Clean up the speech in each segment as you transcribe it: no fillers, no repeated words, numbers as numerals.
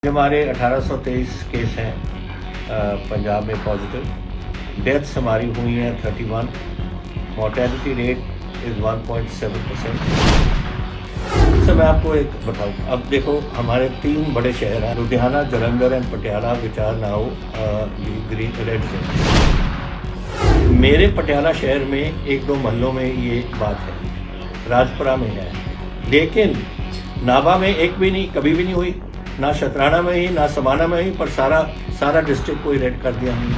हमारे 1823 केस हैं पंजाब में पॉजिटिव। डेथ्स हमारी हुई हैं 31। Mortality rate is 1.7%। सर मैं आपको एक बताऊँ, अब देखो हमारे 3 बड़े शहर हैं, Ludhiana, Jalandhar and Patiala, which are now green red zone. मेरे पटियाला शहर में 1-2 महलों में ये बात है, राजपुरा में है, लेकिन नाभा में एक भी नहीं, कभी भी नहीं हुई, ना शतराना में ही ना समाना में ही, पर सारा डिस्ट्रिक्ट को ही रेड कर दिया हमने।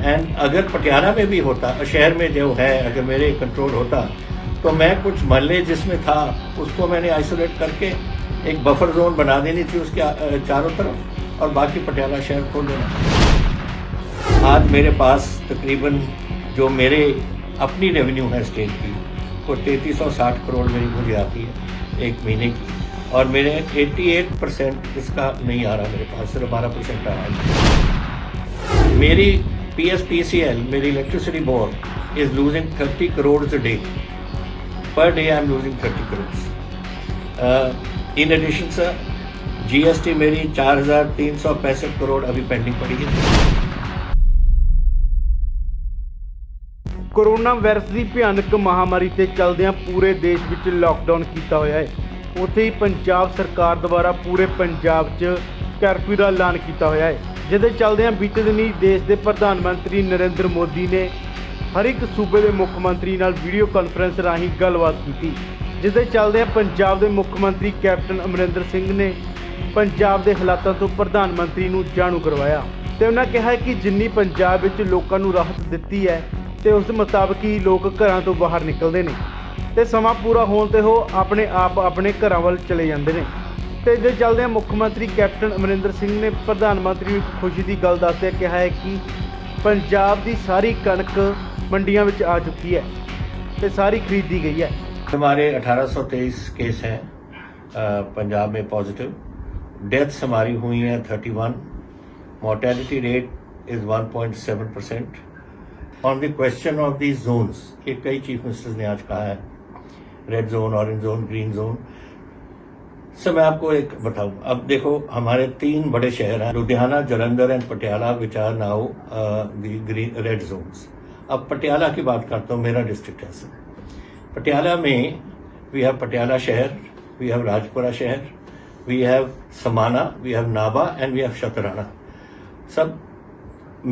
एंड अगर पटियाला में भी होता, शहर में जो है, अगर मेरे कंट्रोल होता, तो मैं कुछ महल्ले जिसमें था उसको मैंने आइसोलेट करके एक बफर जोन बना देनी थी उसके चारों तरफ, और बाकी पटियाला शहर खोल देना। आज मेरे पास तकरीबन जो मेरे अपनी रेवेन्यू है स्टेट की, वो 3360 करोड़ मेरी मुझे आती है एक महीने की, और मेरे 88% इसका नहीं आ रहा, मेरे पास सिर्फ 12% आ रहा है। मेरी PSPCL, मेरी electricity board is losing 30 crore a day. Per day I am losing 30 crores. In addition sir, GST मेरी 4365 करोड़ अभी पेंडिंग पड़ी है। कोरोना वायरस की भयानक महामारी के चलदियां पूरे देश ਵਿੱਚ लॉकडाउन किया होया है। ਉੱਥੇ ਹੀ ਪੰਜਾਬ ਸਰਕਾਰ ਦੁਆਰਾ ਪੂਰੇ ਪੰਜਾਬ 'ਚ ਕਰਫਿਊ ਦਾ ਐਲਾਨ ਕੀਤਾ ਹੋਇਆ ਹੈ, ਜਿਹਦੇ ਚੱਲਦਿਆਂ ਬੀਤੇ ਦਿਨੀ ਦੇਸ਼ ਦੇ ਪ੍ਰਧਾਨ ਮੰਤਰੀ ਨਰਿੰਦਰ ਮੋਦੀ ਨੇ ਹਰ ਇੱਕ ਸੂਬੇ ਦੇ ਮੁੱਖ ਮੰਤਰੀ ਨਾਲ ਵੀਡੀਓ ਕਾਨਫਰੰਸ ਰਾਹੀਂ ਗੱਲਬਾਤ ਕੀਤੀ, ਜਿਹਦੇ ਚੱਲਦਿਆਂ ਪੰਜਾਬ ਦੇ ਮੁੱਖ ਮੰਤਰੀ ਕੈਪਟਨ ਅਮਰਿੰਦਰ ਸਿੰਘ ਨੇ ਪੰਜਾਬ ਦੇ ਹਾਲਾਤਾਂ ਤੋਂ ਪ੍ਰਧਾਨ ਮੰਤਰੀ ਨੂੰ ਜਾਣੂ ਕਰਵਾਇਆ ਤੇ ਉਹਨਾਂ ਕਿਹਾ ਕਿ ਜਿੰਨੀ ਪੰਜਾਬ ਵਿੱਚ ਲੋਕਾਂ ਨੂੰ ਰਾਹਤ ਦਿੱਤੀ ਹੈ ਤੇ ਉਸ ਮੁਤਾਬਕ ਹੀ ਲੋਕ ਘਰਾਂ ਤੋਂ ਬਾਹਰ ਨਿਕਲਦੇ ਨੇ ਤੇ ਸਮਾਂ ਪੂਰਾ ਹੋਣ ਤੇ ਉਹ ਆਪਣੇ ਆਪ ਆਪਣੇ ਘਰਾਂ ਵੱਲ ਚਲੇ ਜਾਂਦੇ ਨੇ। ਤੇ ਇਹਦੇ ਚੱਲਦਿਆਂ ਮੁੱਖ ਮੰਤਰੀ ਕੈਪਟਨ ਅਮਰਿੰਦਰ ਸਿੰਘ ਨੇ ਪ੍ਰਧਾਨ ਮੰਤਰੀ ਨੂੰ ਇੱਕ ਖੁਸ਼ੀ ਦੀ ਗੱਲ ਦੱਸਦਿਆਂ ਕਿਹਾ ਹੈ ਕਿ ਪੰਜਾਬ ਦੀ ਸਾਰੀ ਕਣਕ ਮੰਡੀਆਂ ਵਿੱਚ ਆ ਚੁੱਕੀ ਹੈ ਤੇ ਸਾਰੀ ਖਰੀदी गई है। हमारे 1823 केस हैं पंजाब में पॉजिटिव। डेथ्स हमारी हुई हैं 31। Mortality rate is 1.7%। On the question of the zones, ये कई चीफ मिनिस्टर्स ने आज कहा है, red zone, orange zone, green zone. Sir मैं आपको एक बताऊं, अब देखो हमारे 3 बड़े शहर हैं, Ludhiana, Jalandhar and Patiala, which are now green red zones. अब पटियाला की बात करता हूँ, मेरा डिस्ट्रिक्ट है सर। पटियाला में वी हैव पटियाला शहर, वी हैव राजपुरा शहर, we have Samana, we have Nabha and we have Shatrana. सब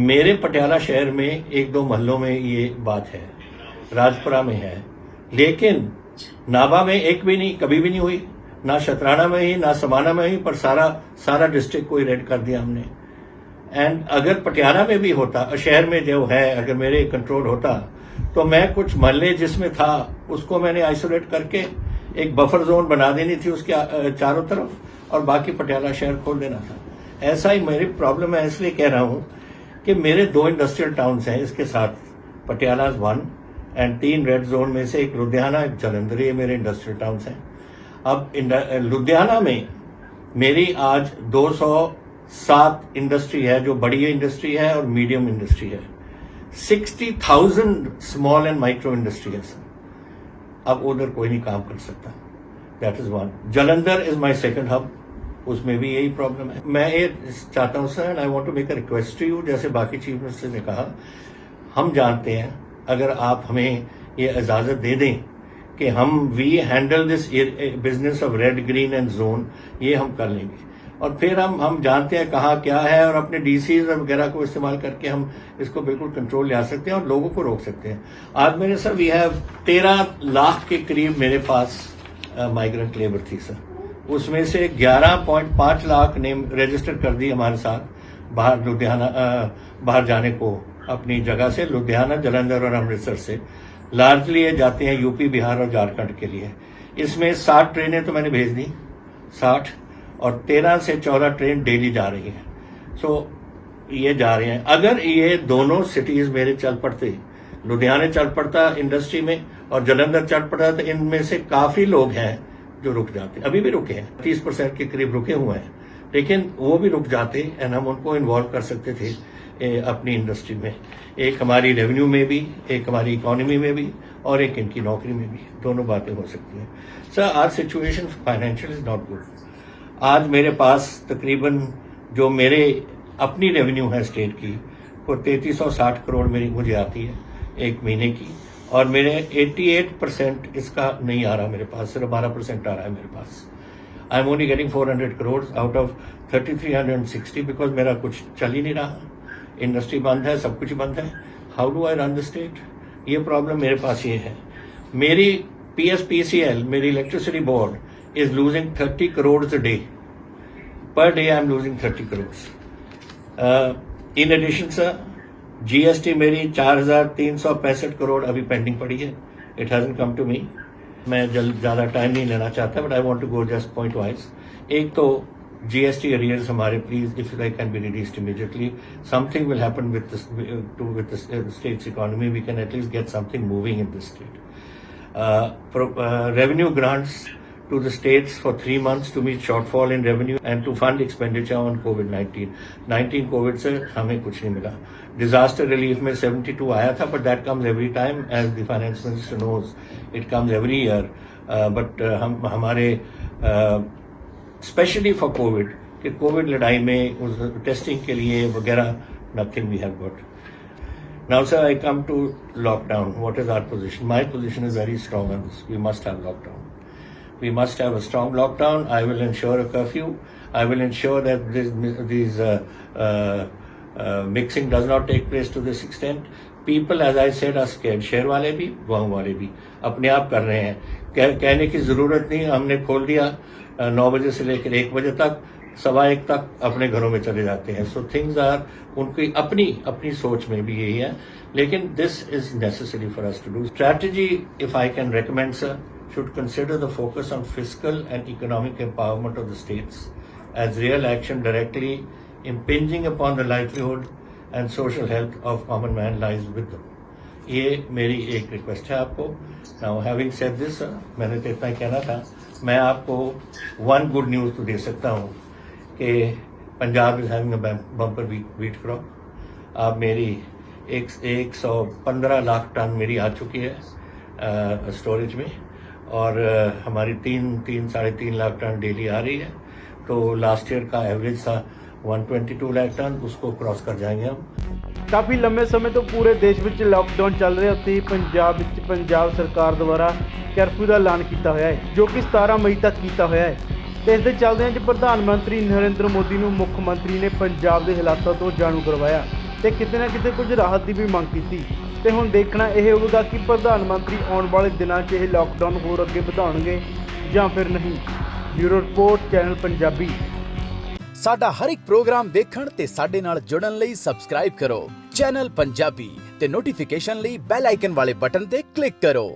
मेरे पटियाला शहर में 1-2 महलों में ये बात है, राजपुरा में है, लेकिन नाभा में एक भी नहीं, कभी भी नहीं हुई, ना शतराना में ही ना समाना में ही, पर सारा डिस्ट्रिक्ट को ही रेड कर दिया हमने। एंड अगर पटियाला में भी होता, शहर में जो है, अगर मेरे कंट्रोल होता, तो मैं कुछ महल्ले जिसमें था उसको मैंने आइसोलेट करके एक बफर जोन बना देनी थी उसके चारों तरफ, और बाकी पटियाला शहर खोल देना था। ऐसा ही मेरी प्रॉब्लम है, इसलिए कह रहा हूँ कि मेरे 2 इंडस्ट्रियल टाउन्स हैं इसके साथ, पटियाला 1 एंड 3 रेड जोन में से एक लुधियाना, एक जालंधर, ये मेरे इंडस्ट्रियल टाउन्स हैं। अब लुधियाना में मेरी आज 207 इंडस्ट्री है, जो बड़ी इंडस्ट्री है और मीडियम इंडस्ट्री है। 60,000 स्मॉल एंड माइक्रो इंडस्ट्री है सर। अब उधर कोई नहीं काम कर सकता, that is 1। Jalandhar is my second hub, उसमें भी यही प्रॉब्लम है। मैं ये चाहता हूँ sir, and I want to make a request to you, जैसे बाकी चीफ मिनिस्टर ने कहा, हम जानते हैं, अगर आप हमें ये इजाज़त दे दें कि we handle this business of red, green and zone, ये हम कर लेंगे, और फिर हम जानते हैं कहाँ क्या है, और अपने DCs वगैरह को इस्तेमाल करके हम इसको बिल्कुल कंट्रोल ले आ सकते हैं और लोगों को रोक सकते हैं। आज मेरे सर वी हैव 13 लाख के करीब मेरे पास माइग्रेंट लेबर थी सर, उसमें से 11.5 लाख ने रजिस्टर कर दी हमारे साथ बाहर, लुधियाना बाहर जाने को अपनी जगह से, लुधियाना, जालंधर और अमृतसर से। लार्जली ये जाते हैं यूपी, बिहार और झारखंड के लिए। इसमें 60 ट्रेनें तो मैंने भेज दी, 60, और 13 से 14 ट्रेन डेली जा रही हैं। सो ये जा रहे हैं। अगर ये दोनों सिटीज मेरे चल पड़ते, लुधियाना चल पड़ता इंडस्ट्री में और जालंधर चल पड़ता, तो इनमें से काफी लोग हैं जो रुक जाते, अभी भी रुके हैं, 30% के करीब रुके हुए हैं, लेकिन वो भी रुक जाते एंड हम उनको इन्वॉल्व कर सकते थे अपनी इंडस्ट्री में, एक हमारी रेवेन्यू में भी, एक हमारी इकोनॉमी में भी, और एक इनकी नौकरी में भी, दोनों बातें हो सकती हैं। Sir our situation financial is not good. आज मेरे पास तकरीबन जो मेरे अपनी रेवेन्यू है स्टेट की वो 3360 करोड़ मेरी मुझे आती है एक महीने की, और मेरे 88% इसका नहीं आ रहा मेरे पास, सिर्फ 12% आ रहा है मेरे पास। I am only getting 400 crore out of 3360 because मेरा कुछ चल ही नहीं रहा, इंडस्ट्री बंद है, सब कुछ बंद है। How do I run the state? ये प्रॉब्लम मेरे पास ये है। मेरी PSPCL, मेरी electricity board is losing 30 crore a day, per day I am losing 30 crore. In addition sir GST मेरी 4365 करोड़ अभी पेंडिंग पड़ी है, it hasn't come to me. मैं ज़्यादा टाइम नहीं लेना चाहता, but I want to go just point wise. एक तो GST अरियर्स हमारे, please if they can be released immediately, something will happen with the state's economy, we can at least get something moving in this state. Revenue grants to the states for 3 months to meet shortfall in revenue and to fund expenditure on COVID-19 COVID से हमें कुछ नहीं मिला। Disaster relief में 72 आया था, but that comes every time, as the finance minister knows, it comes every year. But हम हमारे especially for COVID, कि COVID लड़ाई में उस टेस्टिंग के लिए वगैरह nothing we have got. Now, sir, I come to lockdown. What is our position? My position is very strong on this. We must have lockdown. We must have a strong lockdown. I will ensure a curfew. I will ensure that these mixing does not take place to this extent. People, as I said, are scared. शहर वाले भी, गाँव वाले भी अपने आप कर रहे हैं। कहने की जरूरत नहीं, हमने खोल दिया 9 बजे से लेकर 1 बजे तक, 1:15 तक अपने घरों में चले जाते हैं। सो थिंग्स आर, उनकी अपनी सोच में भी यही है, लेकिन this is necessary for us to do. Strategy, if I can recommend sir, should consider the focus on fiscal and economic empowerment of the states as real action directly impinging upon the livelihood and social health of common man lies with them. ये मेरी एक request है आपको। Now having said this, मैंने तो इतना कहना था। मैं आपको वन गुड न्यूज़ तो दे सकता हूँ कि Punjab is having a bumper wheat crop. अब मेरी 115 लाख टन मेरी आ चुकी है स्टोरेज में, और हमारी 3-3.5 लाख टन डेली आ रही है। तो लास्ट ईयर का एवरेज था 122 लाख टन, उसको क्रॉस कर जाएंगे हम। काफ़ी लंबे समय तो पूरे देश ਵਿੱਚ लॉकडाउन ਚੱਲ ਰਿਹਾ, ਉੱਥੇ ਪੰਜਾਬ ਵਿੱਚ ਪੰਜਾਬ ਸਰਕਾਰ ਦੁਆਰਾ ਕਰਫਿਊ ਦਾ ਐਲਾਨ ਕੀਤਾ ਹੋਇਆ ਹੈ, ਜੋ ਕਿ 17 ਮਈ ਤੱਕ ਕੀਤਾ ਹੋਇਆ ਹੈ। ਤੇ ਇਸ ਦੇ ਚੱਲਦਿਆਂ ਅੱਜ ਪ੍ਰਧਾਨ ਮੰਤਰੀ ਨਰਿੰਦਰ ਮੋਦੀ ਨੂੰ ਮੁੱਖ ਮੰਤਰੀ ਨੇ ਪੰਜਾਬ ਦੇ ਹਾਲਾਤਾਂ ਤੋਂ ਜਾਣੂ ਕਰਵਾਇਆ ਤੇ ਕਿਤੇ ਨਾ ਕਿਤੇ ਕੁਝ ਰਾਹਤ ਦੀ ਵੀ ਮੰਗ ਕੀਤੀ। ਤੇ ਹੁਣ ਦੇਖਣਾ ਇਹ ਹੋਵੇਗਾ ਕਿ ਪ੍ਰਧਾਨ ਮੰਤਰੀ ਆਉਣ ਵਾਲੇ ਦਿਨਾਂ 'ਚ ਇਹ ਲਾਕਡਾਊਨ ਹੋਰ ਅੱਗੇ ਵਧਾਉਣਗੇ ਜਾਂ ਫਿਰ ਨਹੀਂ। Bureau report, channel Punjabi. ਸਾਡਾ ਹਰ ਇੱਕ ਪ੍ਰੋਗਰਾਮ ਦੇਖਣ ਤੇ ਸਾਡੇ ਨਾਲ ਜੁੜਨ ਲਈ ਸਬਸਕ੍ਰਾਈਬ ਕਰੋ ਚੈਨਲ ਪੰਜਾਬੀ ਤੇ ਨੋਟੀਫਿਕੇਸ਼ਨ ਲਈ ਬੈਲ ਆਈਕਨ ਵਾਲੇ ਬਟਨ ਤੇ ਕਲਿੱਕ ਕਰੋ।